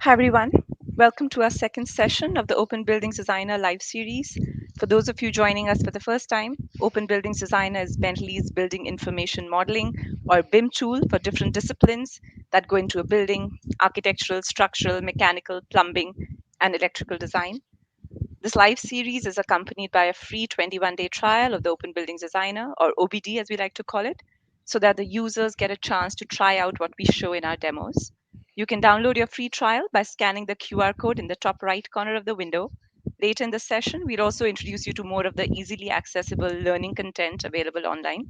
Hi, everyone. Welcome to our second session of the Open Buildings Designer live series. For those of you joining us for the first time, Open Buildings Designer is Bentley's building information modeling or BIM tool for different disciplines that go into a building: architectural, structural, mechanical, plumbing, and electrical design. This live series is accompanied by a free 21-day trial of the Open Buildings Designer, or OBD as we like to call it, so that the users get a chance to try out what we show in our demos. You can download your free trial by scanning the QR code in the top right corner of the window. Later in the session, we'll also introduce you to more of the easily accessible learning content available online.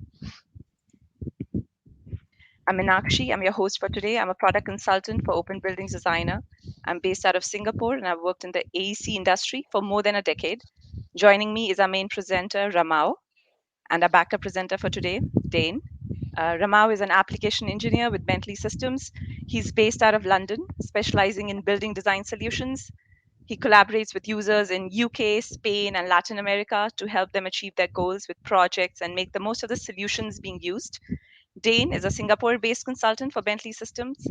I'm Meenakshi. I'm your host for today. I'm a product consultant for Open Buildings Designer. I'm based out of Singapore and I've worked in the AEC industry for more than a decade. Joining me is our main presenter, Ramau, and our backup presenter for today, Dane. Ramau is an application engineer with Bentley Systems. He's based out of London, specializing in building design solutions. He collaborates with users in UK, Spain, and Latin America to help them achieve their goals with projects and make the most of the solutions being used. Dane is a Singapore based consultant for Bentley Systems.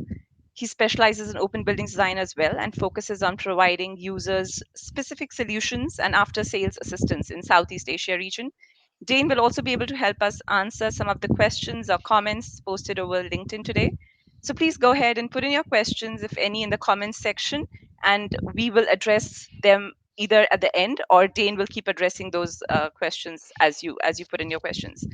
He specializes in open buildings design as well and focuses on providing users specific solutions and after sales assistance in Southeast Asia region. Dane will also be able to help us answer some of the questions or comments posted over LinkedIn today. So please go ahead and put in your questions, if any, in the comments section, and we will address them either at the end or Dane will keep addressing those questions as you put in your questions.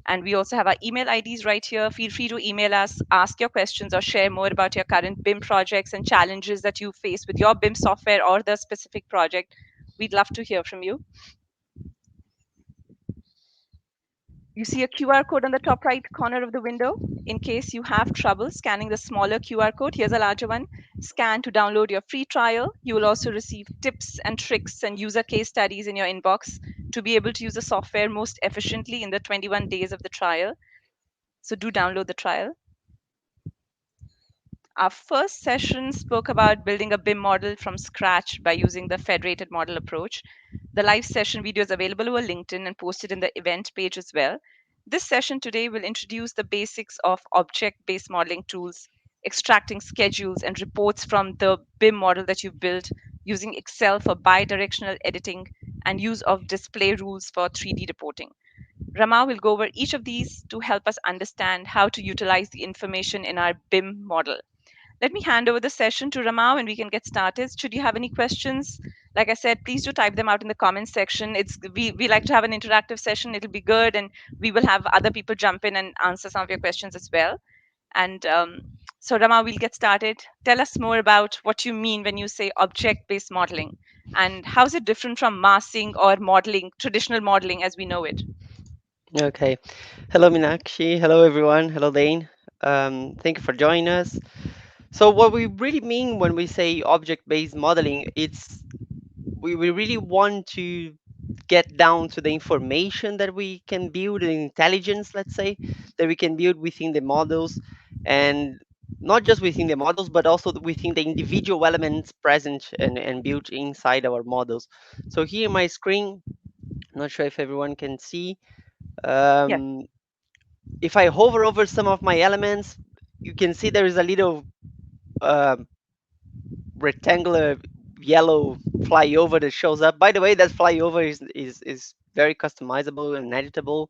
And we also have our email IDs right here. Feel free to email us, ask your questions, or share more about your current BIM projects and challenges that you face with your BIM software or the specific project. We'd love to hear from you. You see a QR code on the top right corner of the window. In case you have trouble scanning the smaller QR code, here's a larger one. Scan to download your free trial. You will also receive tips and tricks and user case studies in your inbox to be able to use the software most efficiently in the 21 days of the trial. So do download the trial. Our first session spoke about building a BIM model from scratch by using the federated model approach. The live session video is available over LinkedIn and posted in the event page as well. This session today will introduce the basics of object-based modeling tools, extracting schedules and reports from the BIM model that you've built, using Excel for bi-directional editing, and use of display rules for 3D reporting. Rama will go over each of these to help us understand how to utilize the information in our BIM model. Let me hand over the session to Rama and we can get started. Should you have any questions, like I said, please do type them out in the comments section. We like to have an interactive session. It'll be good, and we will have other people jump in and answer some of your questions as well. And so, Rama, we'll get started. Tell us more about what you mean when you say object-based modeling, and how's it different from massing or modeling, traditional modeling as we know it? Okay. Hello, Meenakshi. Hello, everyone. Hello, Dane. Thank you for joining us. So, what we really mean when we say object-based modeling, we really want to get down to the information that we can build, the intelligence, let's say, that we can build within the models, and not just within the models, but also within the individual elements present and built inside our models. So here in my screen, not sure if everyone can see. Yes. Um, if I hover over some of my elements, you can see there is a little uh, rectangular yellow flyover that shows up. By the way, that flyover is very customizable and editable.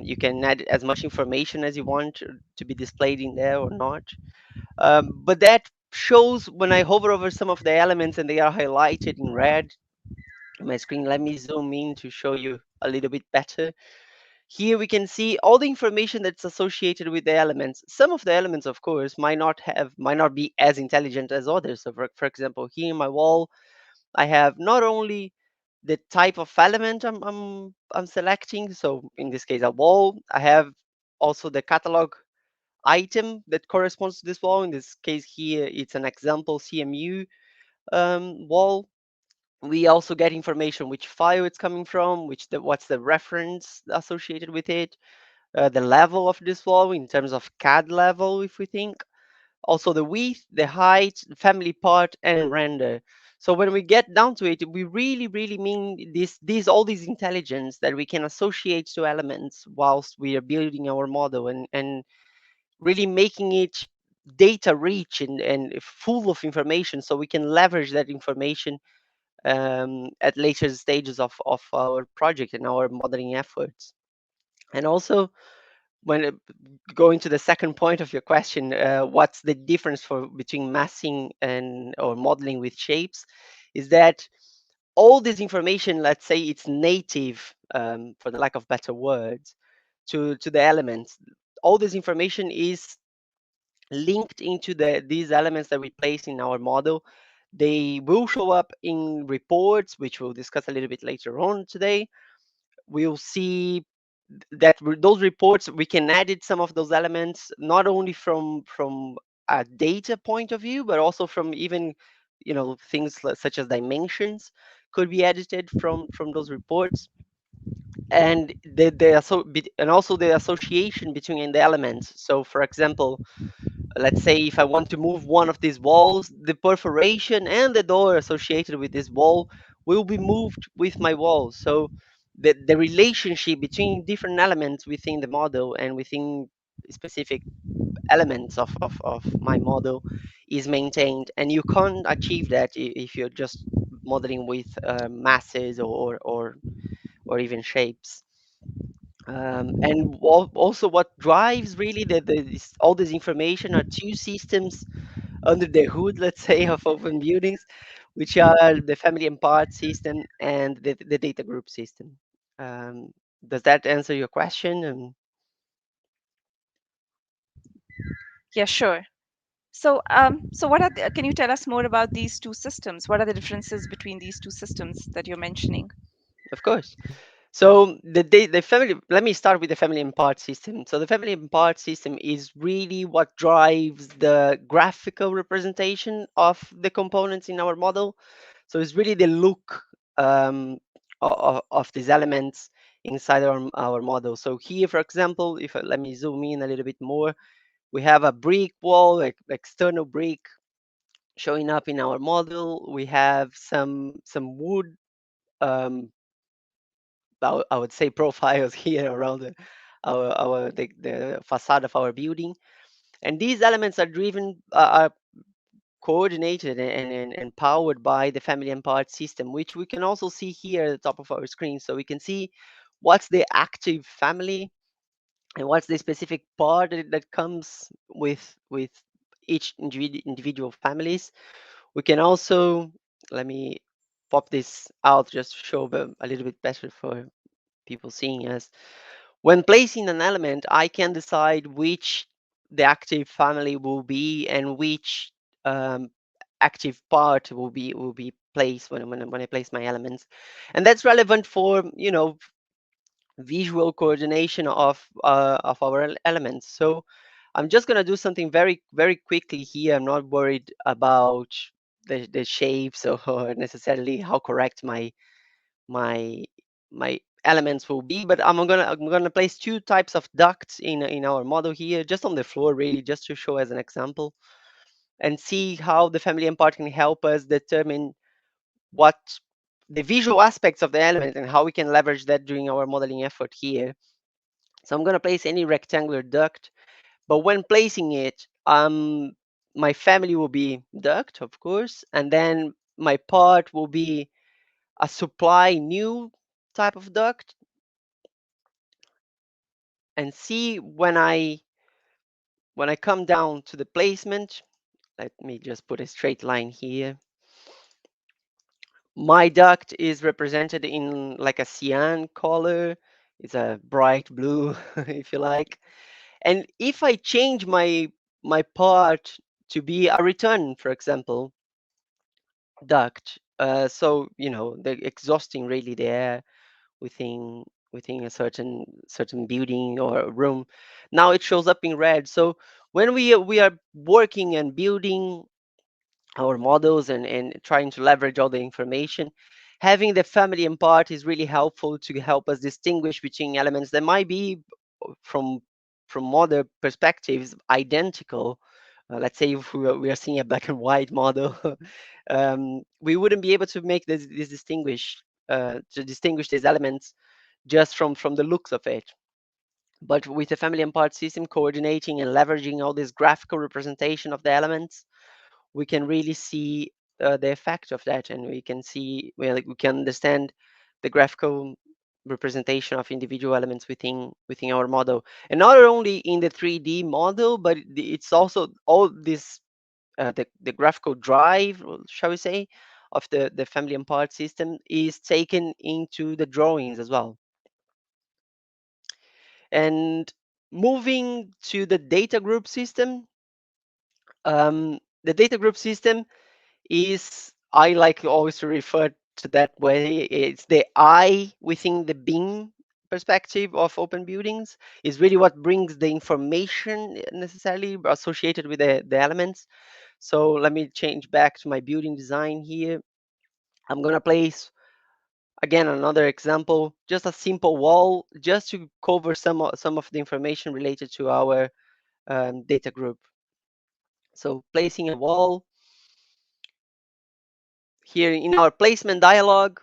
You can add as much information as you want to be displayed in there or not. But that shows when I hover over some of the elements and they are highlighted in red on my screen. Let me zoom in to show you a little bit better. Here we can see all the information that's associated with the elements. Some of the elements, of course, might not be as intelligent as others. So for example, here in my wall, I have not only the type of element I'm selecting. So in this case, a wall. I have also the catalog item that corresponds to this wall. In this case here, it's an example CMU wall. We also get information which file it's coming from, what's the reference associated with it, the level of this wall in terms of CAD level, if we think. Also the width, the height, family part, and render. So when we get down to it, we really mean all these intelligence that we can associate to elements whilst we are building our model and really making it data rich and full of information, so we can leverage that information at later stages of our project and our modeling efforts. And also, when going to the second point of your question, what's the difference for between massing and or modeling with shapes, is that all this information, let's say it's native, for the lack of better words, to the elements. All this information is linked into these elements that we place in our model. They will show up in reports, which we'll discuss a little bit later on today. We'll see that those reports, we can edit some of those elements, not only from a data point of view, but also from even, things such as dimensions could be edited from those reports. And and also the association between the elements. So for example, let's say if I want to move one of these walls, the perforation and the door associated with this wall will be moved with my wall. So the relationship between different elements within the model and within specific elements of my model is maintained. And you can't achieve that if you're just modeling with masses or even shapes. And also what drives really all this information are two systems under the hood, let's say, of open buildings, which are the family and part system and the data group system. Um, does that answer your question? Yeah, sure. So what are can you tell us more about these two systems? What are the differences between these two systems that you're mentioning? Of course. So the family. Let me start with the family and part system. So the family and part system is really what drives the graphical representation of the components in our model. So it's really the look of these elements inside our model. So here, for example, if let me zoom in a little bit more, we have a brick wall, like external brick, showing up in our model. We have some wood. I would say profiles here around the facade of our building, and these elements are driven are coordinated and powered by the family and part system, which we can also see here at the top of our screen. So we can see what's the active family and what's the specific part that comes with each individual families. We can also, let me pop this out just to show them a little bit better for people seeing us. When placing an element, I can decide which the active family will be and which um, active part will be placed when I place my elements, and that's relevant for visual coordination of our elements. So I'm just gonna do something very very quickly here. I'm not worried about the shapes or necessarily how correct my my elements will be, but I'm gonna place two types of ducts in our model here, just on the floor, really, just to show as an example, and see how the family and part can help us determine what the visual aspects of the element and how we can leverage that during our modeling effort here. So I'm gonna place any rectangular duct, but when placing it, my family will be duct, of course, and then my part will be a supply new type of duct. And see, when I come down to the placement, let me just put a straight line here. My duct is represented in like a cyan color. It's a bright blue, if you like. And if I change my part to be a return, for example, duct, so the exhausting really the air within within a certain building or room. Now it shows up in red. So when we are working and building our models and trying to leverage all the information, having the family and part is really helpful to help us distinguish between elements that might be from from other perspectives identical. Let's say if we are seeing a black and white model, we wouldn't be able to make this distinguish to distinguish these elements just from the looks of it. But with the family and part system, coordinating and leveraging all this graphical representation of the elements, we can really see the effect of that, and we can see, well, like, we can understand the graphical representation of individual elements within our model, and not only in the 3D model, but it's also all this the graphical drive, shall we say, of the family and part system is taken into the drawings as well. And moving to the data group system, the data group system is, I like always to refer to that way, it's the I within the beam perspective of open buildings, is really what brings the information necessarily associated with the elements. So let me change back to my building design here. I'm gonna place again another example, just a simple wall, just to cover some of the information related to our data group. So placing a wall here in our placement dialog,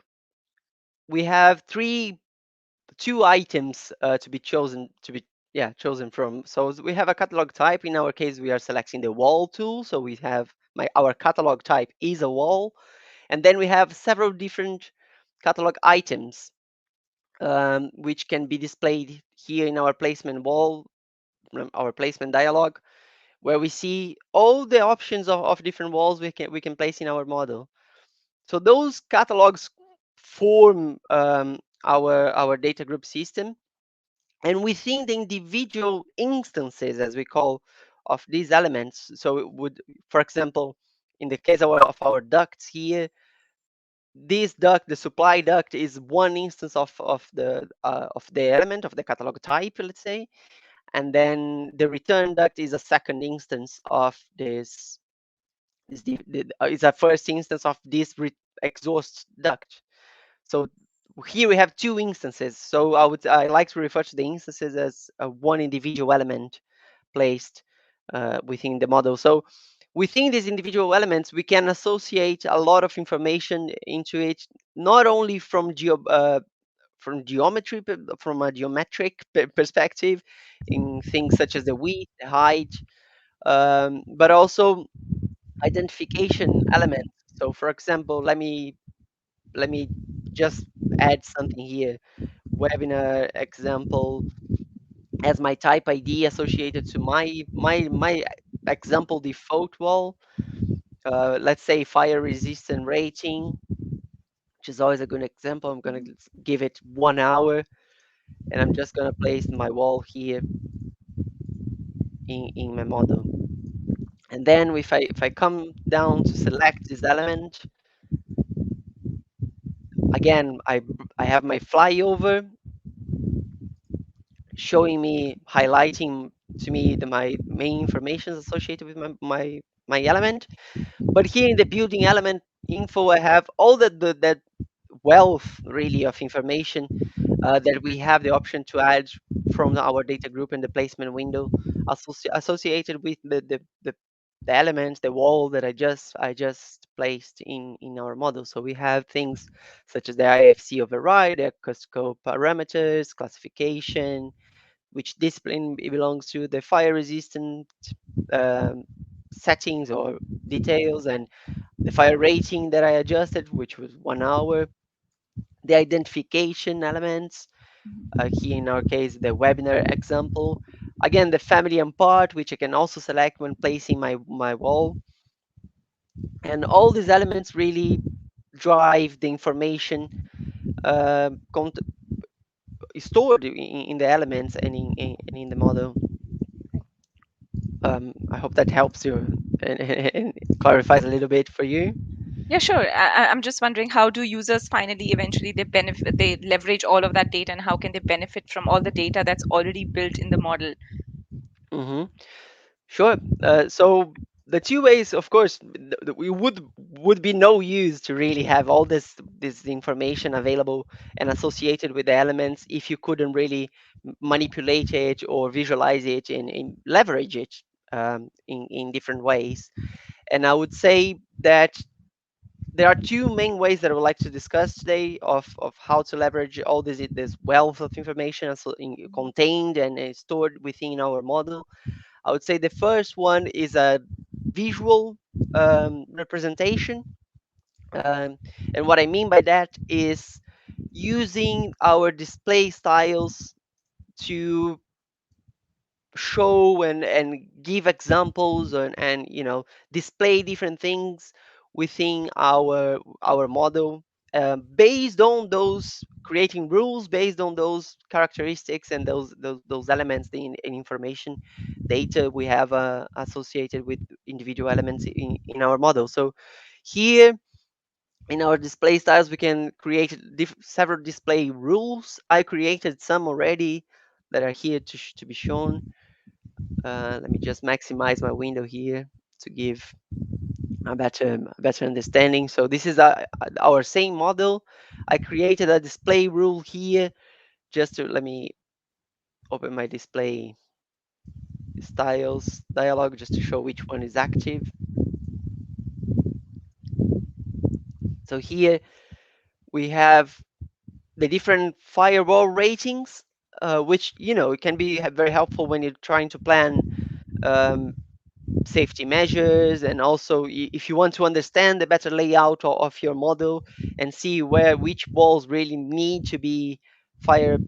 we have two items to be chosen chosen from. So we have a catalog type. In our case, we are selecting the wall tool. So we have our catalog type is a wall, and then we have several different catalog items which can be displayed here in our placement wall, our placement dialog, where we see all the options of different walls we can place in our model. So those catalogs form our data group system, and within the individual instances, as we call, of these elements. So it would, for example, in the case of our ducts here, this duct, the supply duct, is one instance of the element of the catalog type, let's say, and then the return duct is a second instance of this. Is a first instance of this exhaust duct. So here we have two instances. So I like to refer to the instances as one individual element placed within the model. So within these individual elements, we can associate a lot of information into it, not only from geometry, from a geometric perspective, in things such as the width, the height, but also identification elements. So, for example, let me just add something here. Webinar example as my type ID associated to my example default wall. Let's say fire resistant rating, which is always a good example. I'm gonna give it 1 hour, and I'm just gonna place my wall here in my model. And then if I come down to select this element, again I have my flyover showing me, highlighting to me my main information associated with my element. But here in the building element info, I have all that wealth really of information that we have the option to add from our data group in the placement window, associated with the elements, the wall that I just placed in our model. So we have things such as the IFC override, the scope parameters, classification, which discipline it belongs to, the fire resistant um, settings or details, and the fire rating that I adjusted, which was 1 hour, the identification elements, here in our case, the webinar example, again, the family and part, which I can also select when placing my wall, and all these elements really drive the information uh, stored in the elements and in the model. I hope that helps you and clarifies a little bit for you. Yeah, sure. I'm just wondering, how do users finally eventually they leverage all of that data, and how can they benefit from all the data that's already built in the model? hmm Sure. So the two ways, of course, we would be no use to really have all this information available and associated with the elements if you couldn't really manipulate it or visualize it and leverage it in different ways. And I would say that there are two main ways that I would like to discuss today of how to leverage all this wealth of information contained and stored within our model. I would say the first one is a visual representation. And what I mean by that is using our display styles to show and give examples and display different things within our model, based on those creating rules based on those characteristics and those elements in information data we have associated with individual elements in our model. So here in our display styles we can create several display rules. I created some already that are here to be shown. Let me just maximize my window here to give a better understanding. So this is our same model. I created a display rule here. Just to let me open my display styles dialog just to show which one is active. So here we have the different firewall ratings, which it can be very helpful when you're trying to plan um, safety measures, and also if you want to understand the better layout of your model and see which walls really need to be fire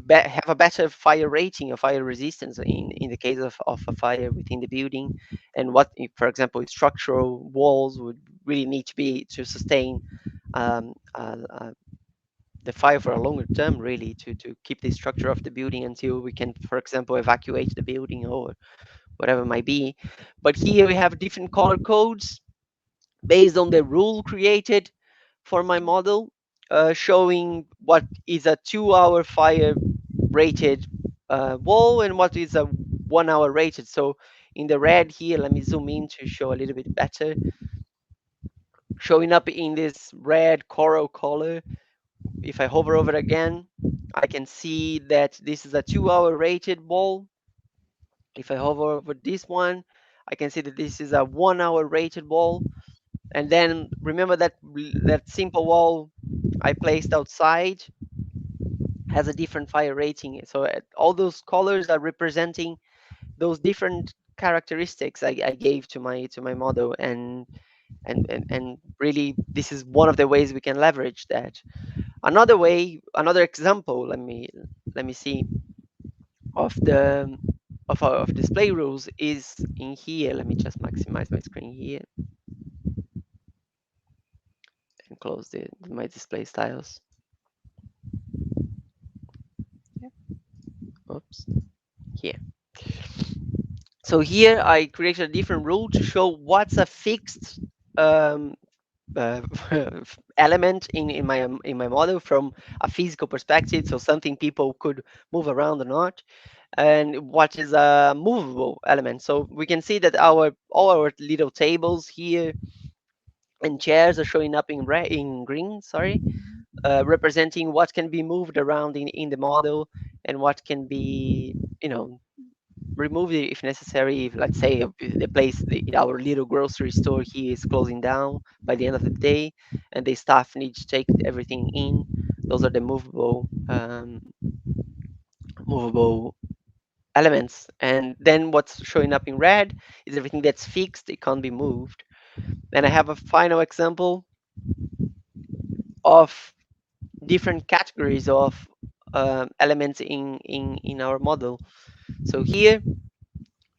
have a better fire rating or fire resistance in the case of a fire within the building, and what for example structural walls would really need to be to sustain um, uh, uh, the fire for a longer term, really to keep the structure of the building until we can, for example, evacuate the building or whatever it might be. But here we have different color codes based on the rule created for my model, showing what is a 2-hour fire rated wall and what is a 1-hour rated. So in the red here, let me zoom in to show a little bit better. Showing up in this red coral color, if I hover over again, I can see that this is a 2-hour rated wall. If I hover over this one, I can see that this is a 1-hour rated wall. And then remember that simple wall I placed outside has a different fire rating. So all those colors are representing those different characteristics I gave to my model, and really this is one of the ways we can leverage that. Another way, another example, let me see, of the of display rules is in here. Let me just maximize my screen here and close my display styles. Yeah. Oops, here. So here I created a different rule to show what's a fixed um, uh, element in my model from a physical perspective, so something people could move around or not, and what is a movable element. So we can see that all our little tables here and chairs are showing up in green, sorry, representing what can be moved around in the model and what can be removed if necessary. If, let's say, the place, our little grocery store here is closing down by the end of the day, and the staff needs to take everything in. Those are the movable elements. And then what's showing up in red is everything that's fixed; it can't be moved. Then I have a final example of different categories of elements in our model. So here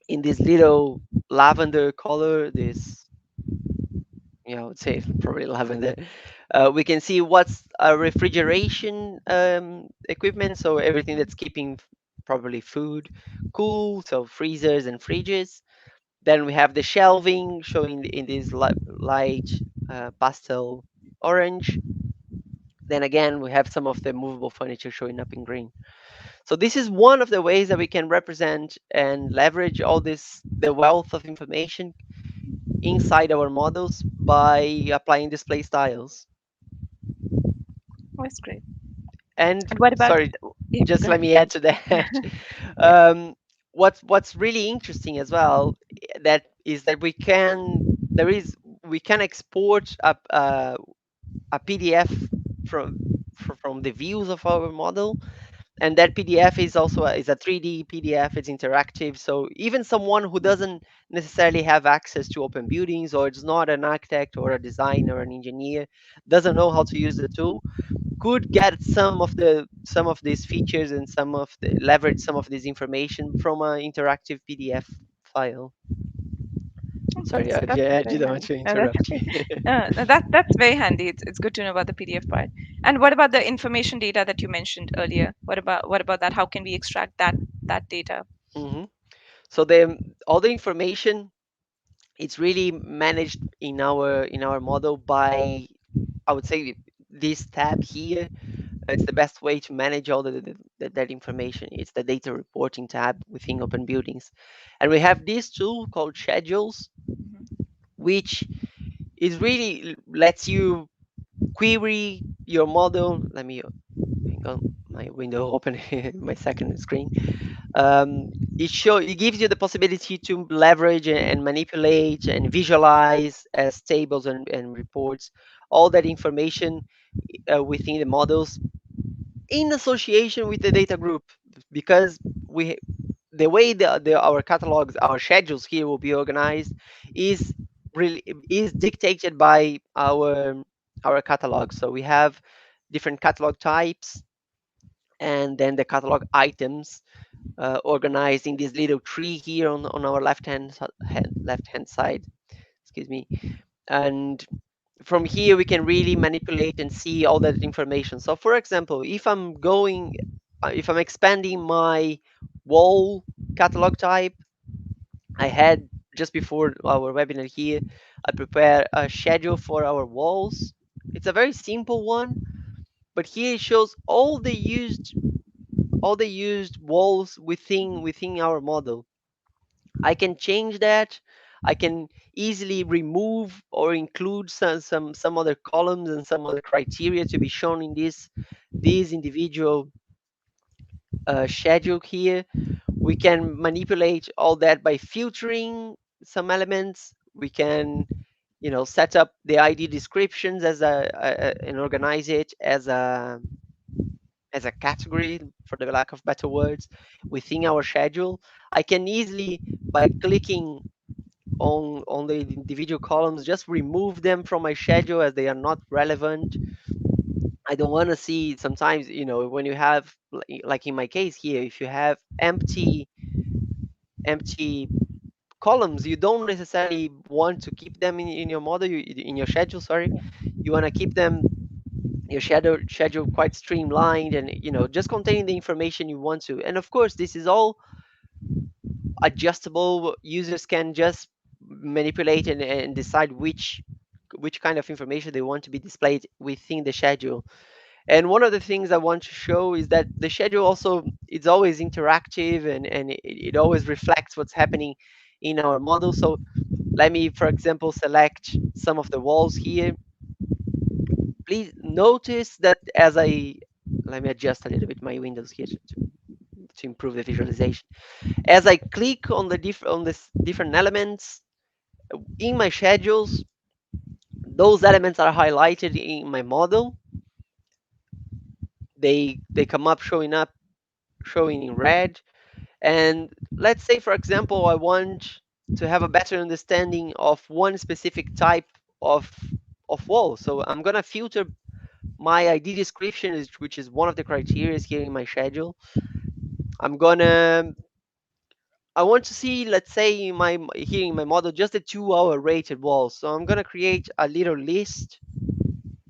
in this little lavender color, this, I would say probably lavender, we can see what's a refrigeration equipment. So everything that's keeping probably food cool, so freezers and fridges. Then we have the shelving showing in this light pastel orange. Then again, we have some of the movable furniture showing up in green. So this is one of the ways that we can represent and leverage all the wealth of information inside our models by applying display styles. Oh, that's great. And And what about? sorry, Yeah, just go let ahead. me add to that. Yeah. um, what's really interesting as well, that is that we we can export a PDF from from the views of our model, and that PDF is also is a 3D PDF. It's interactive, so even someone who doesn't necessarily have access to open buildings, or is not an architect or a designer or an engineer, doesn't know how to use the tool, could get some of these features and some of the leverage some of this information from an interactive PDF file. Oh, Sorry, that's I very didn't want handy. to No, that's interrupt okay. you. No, that's very handy. It's good to know about the PDF part. And what about the information data that you mentioned earlier? What about that? How can we extract that data? hmm So the all the information, it's really managed in our model by, I would say, this tab here. It's the best way to manage all that information. It's the data reporting tab within Open Buildings, and we have this tool called Schedules, Mhm. which is really lets you query your model. Let me hang on, my window open, my second screen. It gives you the possibility to leverage and manipulate and visualize as tables and reports all that information within the models in association with the data group, because we the way our catalogs, our schedules here will be organized is really is dictated by our catalog. So we have different catalog types, and then the catalog items organized in this little tree here on our left hand side. Excuse me. And from here we can really manipulate and see all that information. So for example, if I'm expanding my wall catalog type, I had just before our webinar here, I prepare a schedule for our walls. It's a very simple one, but here it shows all the used walls within our model. I can change that. I can easily remove or include some other columns and some other criteria to be shown in this individual schedule here. We can manipulate all that by filtering some elements. We can, set up the ID descriptions and organize it as a category, for the lack of better words, within our schedule. I can easily, by clicking on the individual columns, just remove them from my schedule as they are not relevant. I don't want to see sometimes, when you have, like in my case here, if you have empty columns, you don't necessarily want to keep them in your model, in your schedule, sorry. You want to keep them your schedule quite streamlined, and just containing the information you want to. And of course, this is all adjustable. Users can just manipulate and decide which kind of information they want to be displayed within the schedule. And one of the things I want to show is that the schedule also, it's always interactive, and it always reflects what's happening in our model. So let me, for example, select some of the walls here. Please notice that as I let me adjust a little bit my windows here to improve the visualization. As I click on on this different elements in my schedules, those elements are highlighted in my model. They come up showing in red. And let's say, for example, I want to have a better understanding of one specific type of wall. So I'm gonna filter my ID description, which is one of the criteria here in my schedule. I'm gonna I want to see, let's say, in my here in my model, just the 2-hour rated walls. So I'm gonna create a little list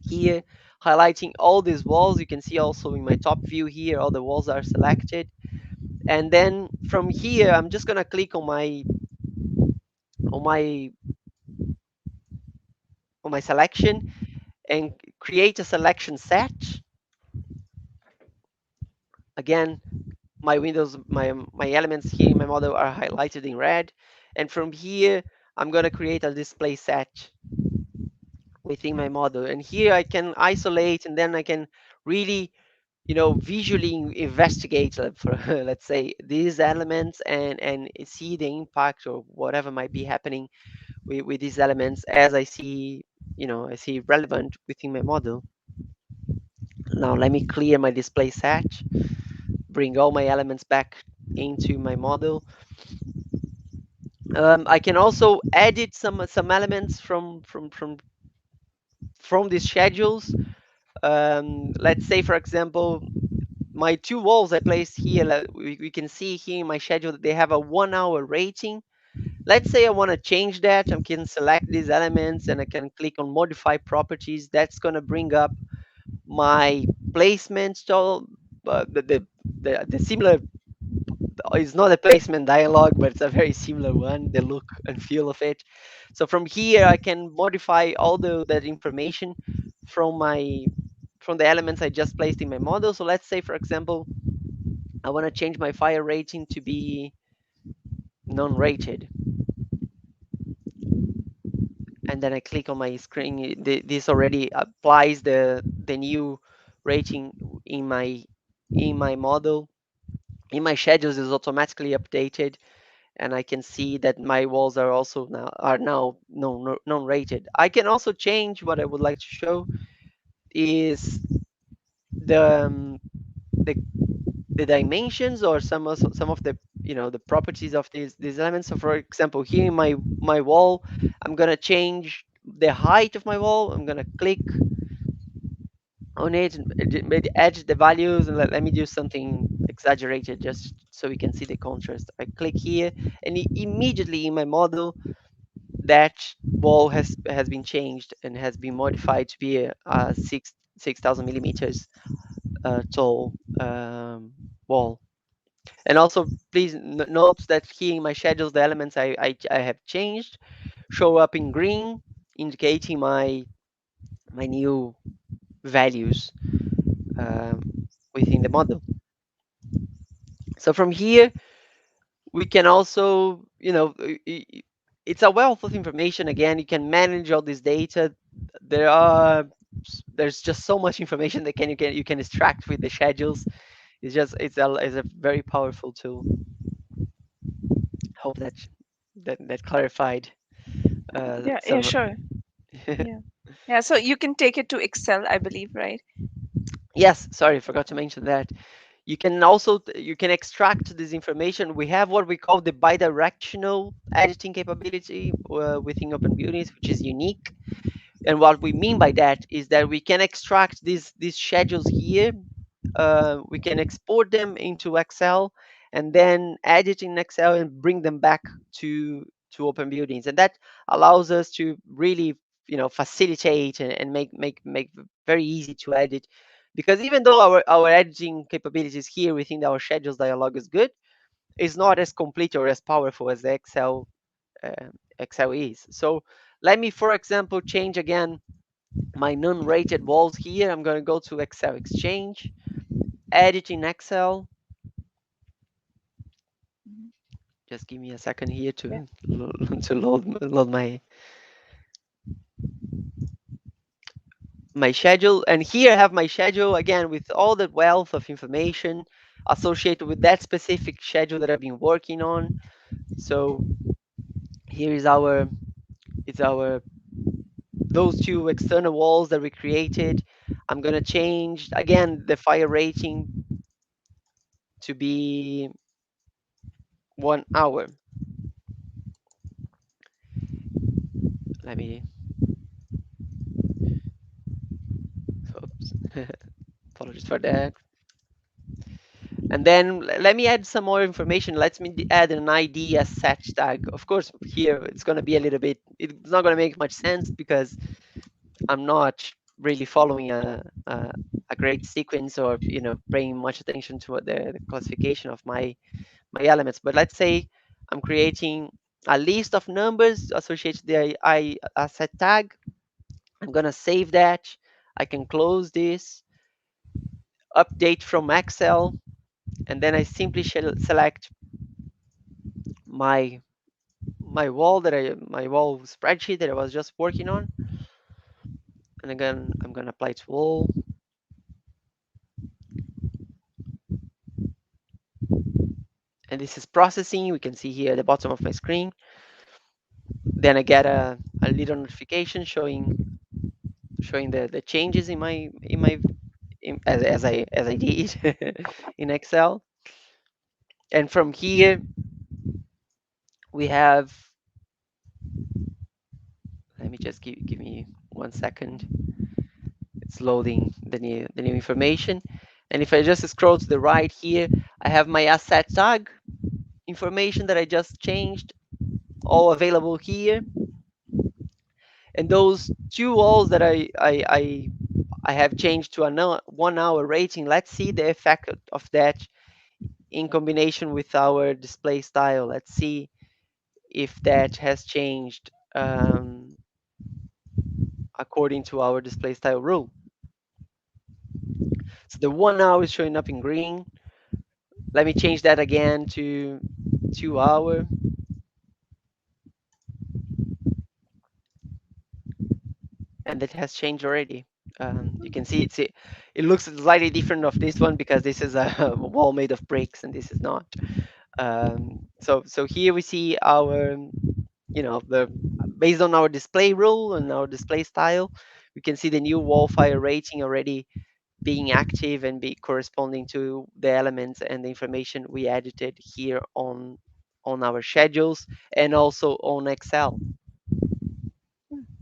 here, highlighting all these walls. You can see also in my top view here, all the walls are selected. And then from here, I'm just gonna click on my on my selection and create a selection set. Again, my elements here in my model are highlighted in red. And from here, I'm gonna create a display set within my model. And here I can isolate, and then I can really, visually investigate, for let's say, these elements, and see the impact or whatever might be happening with these elements as I see, I see relevant within my model. Now let me clear my display set, bring all my elements back into my model. I can also edit some elements from these schedules. Let's say, for example, my two walls I placed here, we can see here in my schedule that they have a 1 hour rating. Let's say I want to change that. I can select these elements and I can click on modify properties. That's going to bring up my placement. So the similar, it's not a placement dialog, but it's a very similar one, the look and feel of it. So from here, I can modify all that information from my from the elements I just placed in my model. So let's say, for example, I want to change my fire rating to be non-rated. And then I click on my screen. This already applies the new rating in my model. In my schedules is automatically updated, and I can see that my walls are now non-rated. I can also change. What I would like to show is the um, the the dimensions or some of the the properties of these elements. So for example, here in my wall, I'm gonna change the height of my wall. I'm gonna click on it and maybe edit the values, and let me do something exaggerated just so we can see the contrast. I click here, and immediately in my model, that wall has been changed and has been modified to be a 6,000 millimeters tall wall. And also, please note that here in my schedules, the elements I have changed show up in green, indicating my new values um, within the model. So from here, we can also, it's a wealth of information. Again, you can manage all this data. There's just so much information that you can extract with the schedules. It's a very powerful tool. Hope that clarified Yeah, yeah, some. sure. Yeah. Yeah, so you can take it to Excel, I believe, right? Yes, sorry, I forgot to mention that. You can extract this information. We have what we call the bidirectional editing capability within OpenBuildings, which is unique. And what we mean by that is that we can extract these schedules here. We can export them into Excel and then edit in Excel and bring them back to OpenBuildings. And that allows us to really, facilitate and make very easy to edit. Because even though our editing capabilities here within our schedules dialog is good, it's not as complete or as powerful as the uh, Excel is. So let me, for example, change again my non-rated walls here. I'm going to go to Excel Exchange, edit in Excel. Mhm. Just give me a second here Yeah. to load my schedule. And here I have my schedule again with all the wealth of information associated with that specific schedule that I've been working on. So here is our those two external walls that we created. I'm gonna change again the fire rating to be 1 hour. Let me. Oops. Apologies for that. And then let me add some more information. Let me add an ID as set tag. Of course, here it's going to be a little bit, it's not going to make much sense because I'm not really following a great sequence or, paying much attention to what the classification of my elements. But let's say I'm creating a list of numbers associated to the I set tag. I'm going to save that. I can close this, update from Excel, and then I simply select my my wall spreadsheet that I was just working on. And again, I'm gonna apply to all. And this is processing. We can see here at the bottom of my screen. Then I get a little notification showing the changes as I did in Excel. And from here we have, let me just give me 1 second. It's loading the new information. And if I just scroll to the right here, I have my asset tag information that I just changed, all available here. And those two walls that I have changed to a 1 hour rating. Let's see the effect of that in combination with our display style. Let's see if that has changed according to our display style rule. So the 1 hour is showing up in green. Let me change that again to 2 hour. And that has changed already. You can see it looks slightly different of this one because this is a wall made of bricks and this is not. So here we see our, the based on our display rule and our display style, we can see the new wall fire rating already being active and be corresponding to the elements and the information we edited here on our schedules and also on Excel.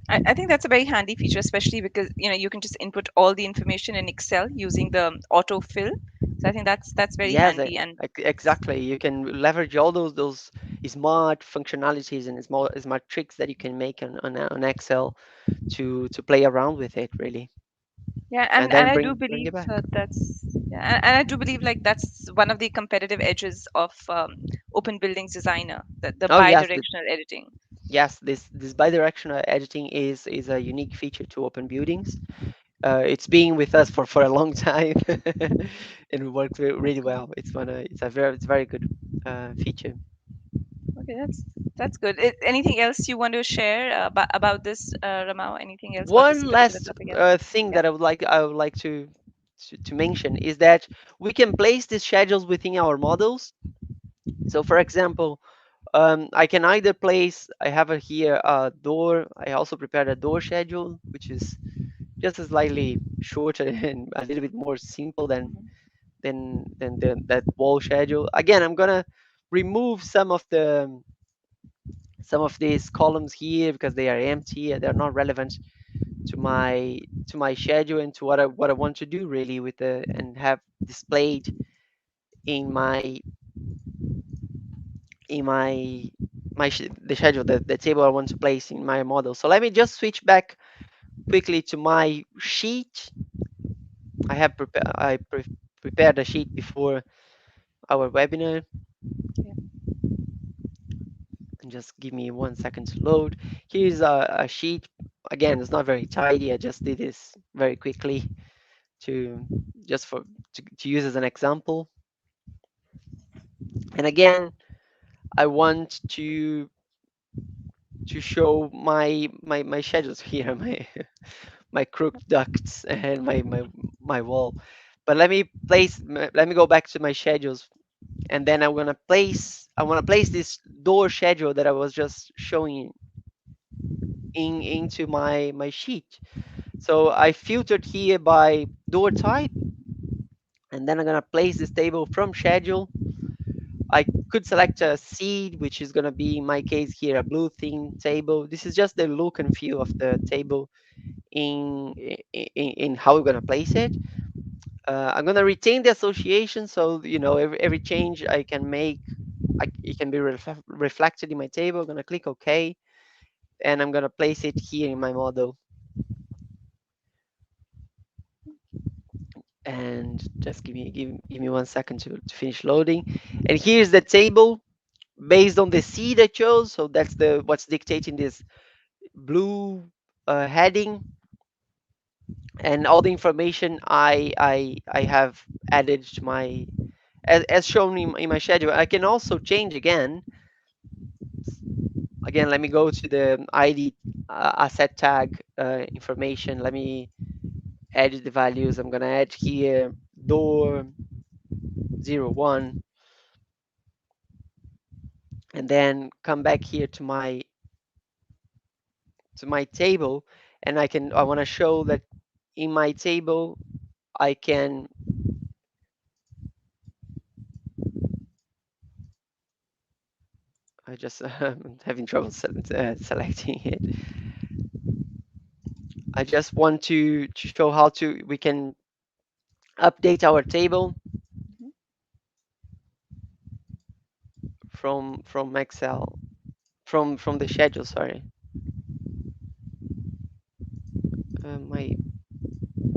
I think that's a very handy feature, especially because you can just input all the information in Excel using the autofill. So I think that's very Yes, handy. And exactly. You can leverage all those smart functionalities and smart tricks that you can make on Excel to play around with it really, yeah, and and then I do bring believe it back. that's yeah, and I do believe like that's one of the competitive edges of Open Buildings Designer, the Oh yes, bi-directional editing. this bidirectional editing is a unique feature to Open Buildings. It's been with us for a long time, and it works really well. It's a very good feature. Okay, that's good. Anything else you want to share about this, Ramao? Anything else about this One particular last topic? thing Yeah. that I would like to mention is that we can place these schedules within our models. So, for example, I can either place. I have here a door. I also prepared a door schedule, which is just slightly shorter and a little bit more simple than that wall schedule. Again, I'm gonna remove some of these columns here because they are empty. They're not relevant to my schedule and to what I want to do really with the and have displayed in my the schedule, the table I want to place in my model. So let me just switch back quickly to my sheet. I prepared a sheet before our webinar, Yeah. and just give me 1 second to load. Here's a sheet. Again, it's not very tidy. I just did this very quickly to just to use as an example. And again, I want to show my schedules here, my crooked ducts and my wall. But let me go back to my schedules, and then I want to place this door schedule that I was just showing into my sheet. So I filtered here by door type, and then I'm gonna place this table from schedule. I could select a seed, which is going to be, in my case here, a blue theme table. This is just the look and feel of the table in how we're going to place it. I'm going to retain the association, so every change I can make, it can be reflected in my table. I'm going to click OK, and I'm going to place it here in my model. And just give me 1 second to finish loading. And here's the table based on the seed I chose. So that's the what's dictating this blue heading, and all the information I have added to my as shown in my schedule. I can also change again. Again, let me go to the ID asset tag information. Let me edit the values. I'm gonna add here door 01, and then come back here to my to my table, and I want to show that in my table I can I just having trouble selecting it. I just want to show how to we can update our table Mhm. from Excel from the schedule. Sorry, my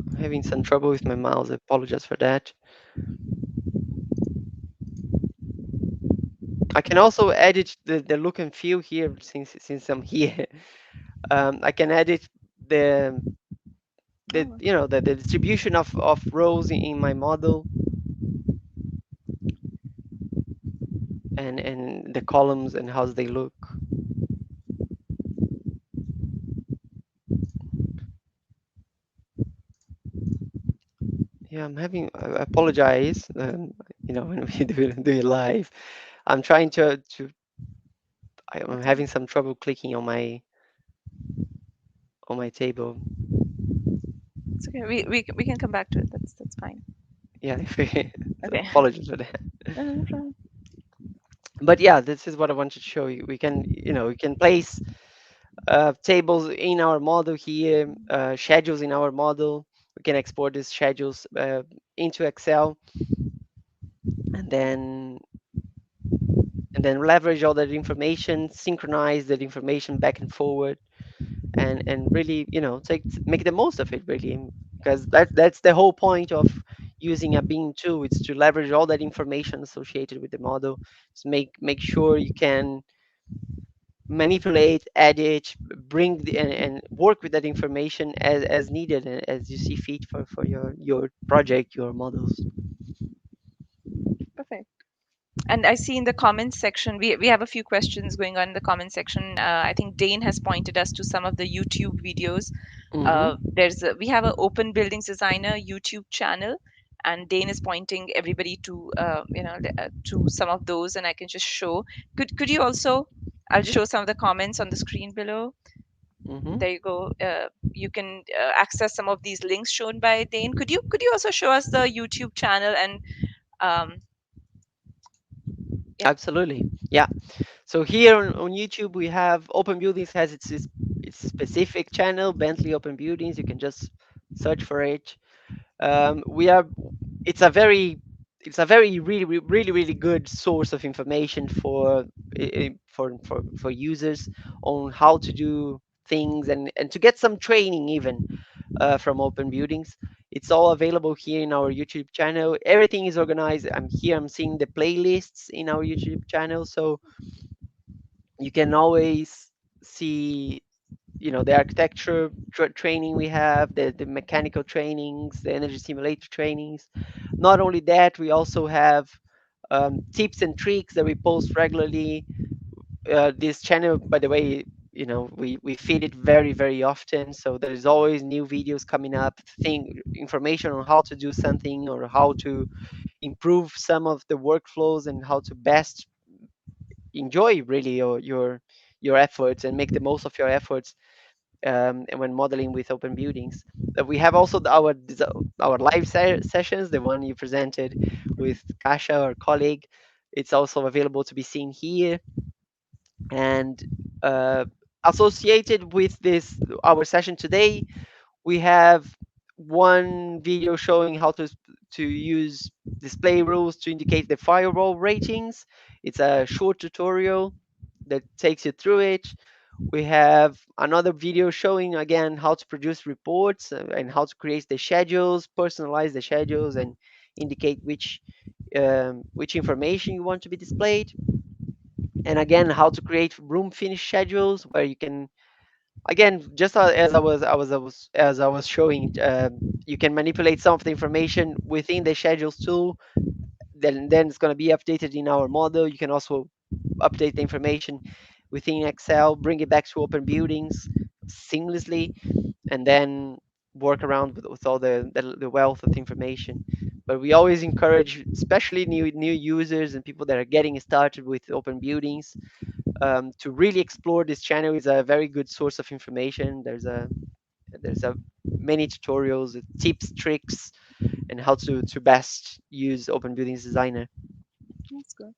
I'm having some trouble with my mouse. I apologize for that. I can also edit the look and feel here since I'm here. I can edit the Oh, the distribution of rows in my model and the columns and how they look. Yeah, I'm having. I apologize. When we do it live, I'm trying I'm it's okay. having some trouble clicking on my table. It's okay. We can come back to it. That's fine. Yeah, if we, Okay. apologies for that. No, no, no problem. But yeah, this is what I wanted to show you. We can place tables in our model here, schedules in our model. We can export these schedules into Excel, and then leverage all that information, synchronize that information back and forward, and really make the most of it really, because that's the whole point of using a beam tool. It's to leverage all that information associated with the model, to make sure you can manipulate, edit, and work with that information as needed and as you see fit for your project, your models. Perfect. And I see in the comments section, we have a few questions going on in the comment section. I think Dane has pointed us to some of the YouTube videos. Hmm. We have an Open Buildings Designer YouTube channel, and Dane is pointing everybody to to some of those, and I can just show. Could you also? I'll just show some of the comments on the screen below. Hmm. There you go. You can access some of these links shown by Dane. Could you also show us the YouTube channel and um, yeah. Absolutely, yeah. So here on YouTube, we have Open Buildings has its specific channel, Bentley Open Buildings. You can just search for it. We are it's a very really good source of information for users on how to do things and to get some training even from Open Buildings. It's all available here in our YouTube channel. Everything is organized. I'm seeing the playlists in our YouTube channel, so you can always see the architecture training we have, the mechanical trainings, the energy simulator trainings. Not only that, we also have tips and tricks that we post regularly. This channel, by the way, we feed it very often, so there is always new videos coming up, information on how to do something or how to improve some of the workflows and how to best enjoy really your efforts and make the most of your efforts and when modeling with open buildings. We have also our live sessions, the one you presented with Kasha, our colleague. It's also available to be seen here. And uh, associated with this, our session today, we have one video showing how to use display rules to indicate the firewall ratings. It's a short tutorial that takes you through it. We have another video showing again how to produce reports and how to create the schedules, personalize the schedules, and indicate which information you want to be displayed. And again, how to create room finish schedules where you can, again, just as I was showing, you can manipulate some of the information within the schedules tool. Then it's going to be updated in our model. You can also update the information within Excel, bring it back to Open Buildings seamlessly, and then work around with all the wealth of information. But we always encourage, especially new users and people that are getting started with Open Buildings, to really explore this channel. Is a very good source of information. There's a many tutorials, tips, tricks, and how to best use Open Buildings Designer. That's good.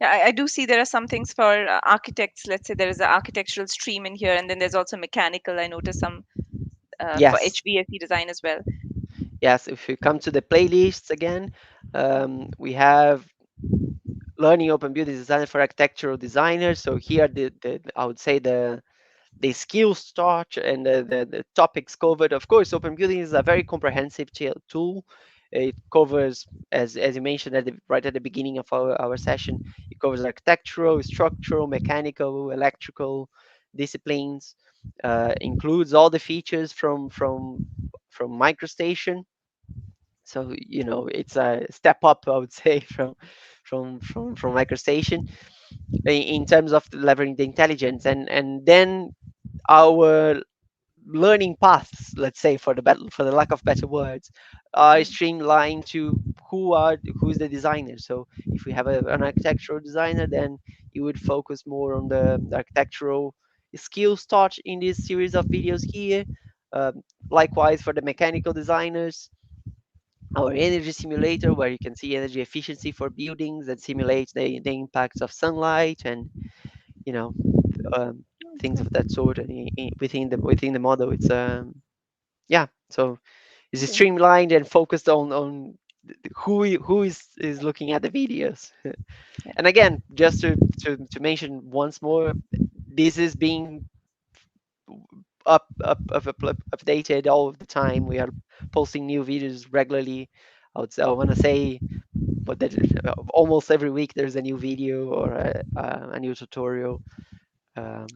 Yeah, I do see there are some things for architects. Let's say there is an architectural stream in here, and then there's also mechanical. I noticed some for Yes, HVAC design as well. yes. If you come to the playlists again, we have learning Open Buildings Designer for architectural designers. So here, the I would say the skills start and the topics covered. Of course, Open Building is a very comprehensive tool. It covers, as you mentioned right at the beginning of our session, it covers architectural, structural, mechanical, electrical disciplines. Includes all the features from MicroStation. So it's a step up, I would say, from MicroStation in terms of leveraging the intelligence, and then our learning paths, let's say, for the lack of better words, are Mm. streamlined to who's the designer. So if we have an architectural designer, then you would focus more on the architectural skills taught in this series of videos here. Um, Likewise for the mechanical designers, our energy simulator, where you can see energy efficiency for buildings and simulate the impacts of sunlight and you know um, things of that sort within the model. It's yeah, so it's Okay. streamlined and focused on who is looking at the videos. Yeah. And again, just to mention once more, this is being updated all of the time. We are posting new videos regularly. I want to say, but that almost every week there's a new video or a new tutorial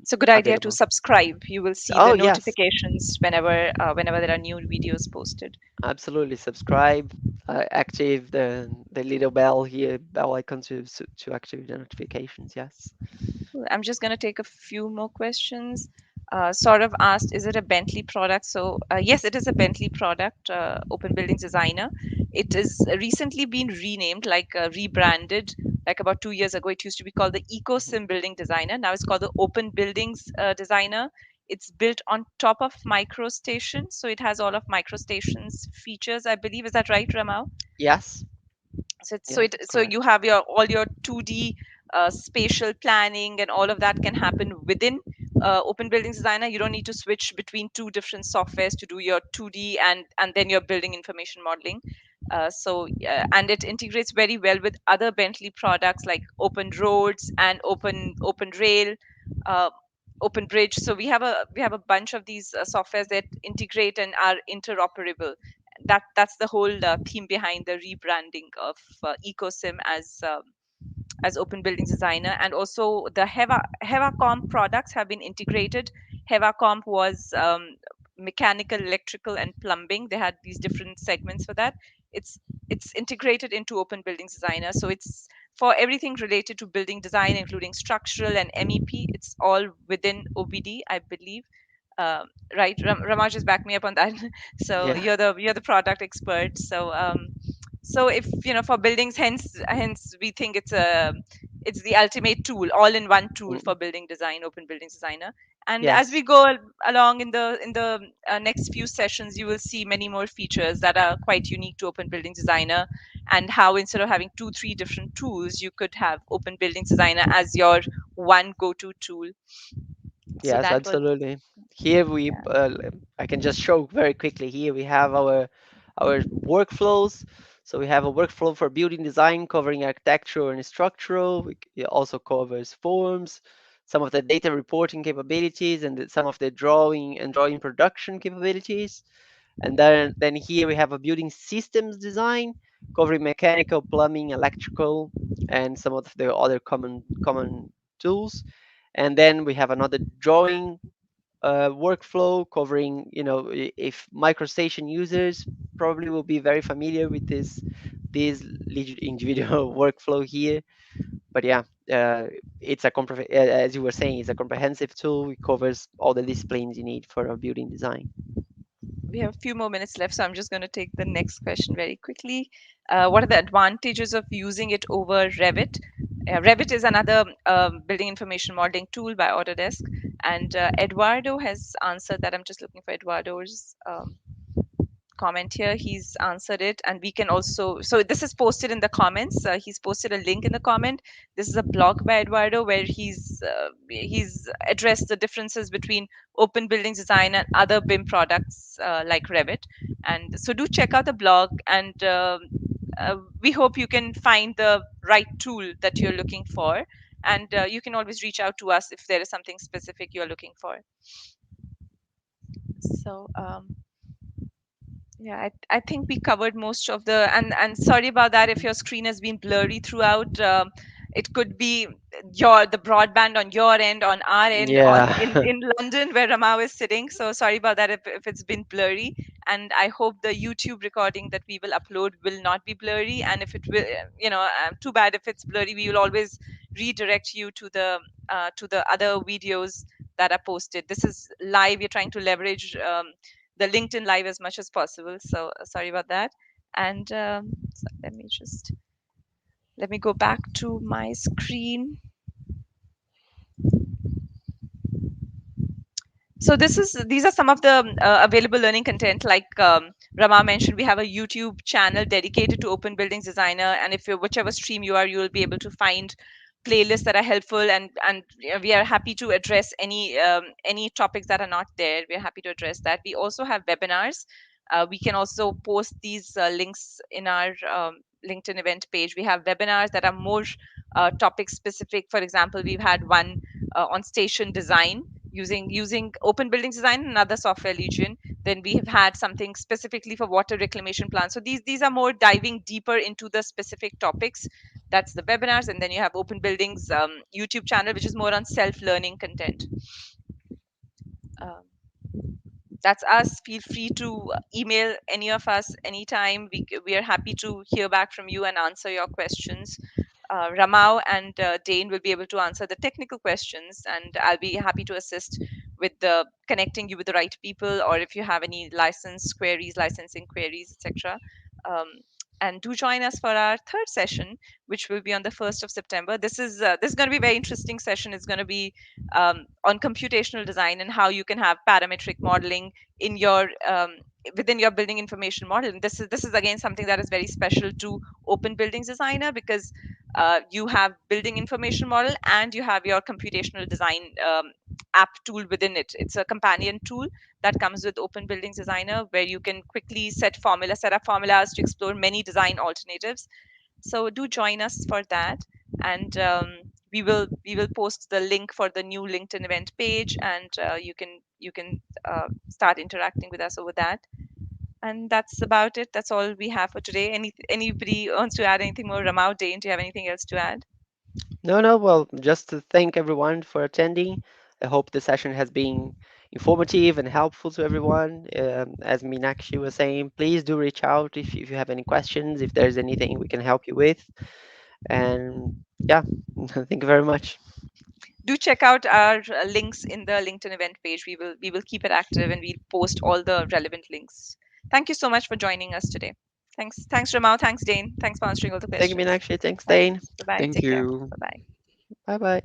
It's a good idea to available. subscribe. You will see the Oh yes, notifications whenever there are new videos posted. absolutely. Subscribe, active the little bell here, bell icon to activate the notifications. Yes. Cool. I'm just going to take a few more questions. Sort of asked, is it a Bentley product? So, yes, it is a Bentley product, Open Buildings Designer. It is recently been renamed, like rebranded, like about 2 years ago. It used to be called the Mhm. EcoSim Building Designer. Now it's called the Open Buildings Designer. It's built on top of MicroStation, so it has all of MicroStation's features, I believe. Is that right, Ramau? Yes. Yes, that's So you correct. have your all your 2D spatial planning and all of that can happen within Open Buildings Designer. You don't need to switch between two different softwares to do your 2D and then your building information modeling. And it integrates very well with other Bentley products like Open Roads and Open Rail. Uh, Open Bridge. So we have a bunch of these softwares that integrate and are interoperable. That's the whole theme behind the rebranding of ecosim as Open Buildings Designer. And also the HevaComp products have been integrated. HevaComp was mechanical, electrical, and plumbing. They had these different segments for that. It's it's integrated into Open Buildings Designer, so it's for everything related to building design, including structural and MEP. It's all within OBD, I believe. Um, right, Ramaj just back me up on that. So Yeah. you're the product expert. So if for buildings, hence we think it's the ultimate tool, all in one tool for Mm, building design, Open Buildings Designer. And as yes. we go along in the next few sessions, you will see many more features that are quite unique to Open Buildings Designer, and how instead of having two, three different tools, you could have Open Buildings Designer as your one go-to tool. So Yes, that was absolutely. Here yeah. I can just show very quickly. Here we have our workflows. So we have a workflow for building design covering architectural and structural. It also covers forms, some of the data reporting capabilities, and some of the drawing production capabilities. And then here we have a building systems design covering mechanical, plumbing, electrical, and some of the other common tools. And then we have another drawing workflow covering, if microstation users probably will be very familiar with this individual workflow here. But yeah, it's as you were saying, it's a comprehensive tool. It covers all the disciplines you need for a building design. We have a few more minutes left, so I'm just going to take the next question very quickly. What are the advantages of using it over Revit? Revit is another building information modeling tool by Autodesk. And Eduardo has answered that. I'm just looking for Eduardo's comment here. He's answered it, and we can also, so this is posted in the comments. He's posted a link in the comment. This is a blog by Eduardo where he's addressed the differences between Open Buildings Design and other BIM products like Revit. And so do check out the blog, and we hope you can find the right tool that you're looking for. And you can always reach out to us if there is something specific you're looking for. So yeah, I think we covered most of the, and sorry about that if your screen has been blurry throughout. It could be the broadband on your end, on our end, on Yeah. in London where Ramau is sitting. So sorry about that if it's been blurry. And I hope the YouTube recording that we will upload will not be blurry. And if it will, too bad if it's blurry. We will always redirect you to the other videos that are posted. This is live. We're trying to leverage the LinkedIn Live as much as possible. So sorry about that. And so let me go back to my screen. So these are some of the available learning content. Like Rama mentioned, we have a YouTube channel dedicated to Open Buildings Designer, and if you're whichever stream you are, you will be able to find playlists that are helpful, and we are happy to address any topics that are not there. We are happy to address that. We also have webinars. We can also post these links in our LinkedIn event page. We have webinars that are more topic specific. For example, we've had one on station design using Open Buildings Design and another software Legion. Then we have had something specifically for water reclamation plans. So these are more diving deeper into the specific topics. That's the webinars. And then you have Open Buildings YouTube channel, which is more on self-learning content. Um, that's us. Feel free to email any of us anytime. We are happy to hear back from you and answer your questions. Ramau and Dane will be able to answer the technical questions, and I'll be happy to assist with the connecting you with the right people, or if you have any license queries, licensing queries, etc. Um, and do join us for our third session, which will be on the 1st of September. This is going to be a very interesting session. It's going to be on computational design and how you can have parametric modeling in your within your building information model. And this is again something that is very special to Open Buildings Designer, because you have building information model and you have your computational design app tool within it. It's a companion tool that comes with Open Buildings Designer, where you can quickly set up formulas to explore many design alternatives. So do join us for that, and we will post the link for the new LinkedIn event page, and you can start interacting with us over that. And that's about it. That's all we have for today. Anybody wants to add anything more? Ramau, Dane, do you have anything else to add? No, no, well, just to thank everyone for attending. I hope the session has been informative and helpful to everyone. As Meenakshi was saying, please do reach out if you have any questions, if there's anything we can help you with. And yeah, thank you very much. Do check out our links in the LinkedIn event page. We will keep it active, and we'll post all the relevant links. Thank you so much for joining us today. Thanks Ramau, thanks Dane, thanks for answering all the Thank you, questions. Meenakshi. Thanks, Dane. Thanks. Bye bye. Thank Take care. you. Bye bye. Bye bye.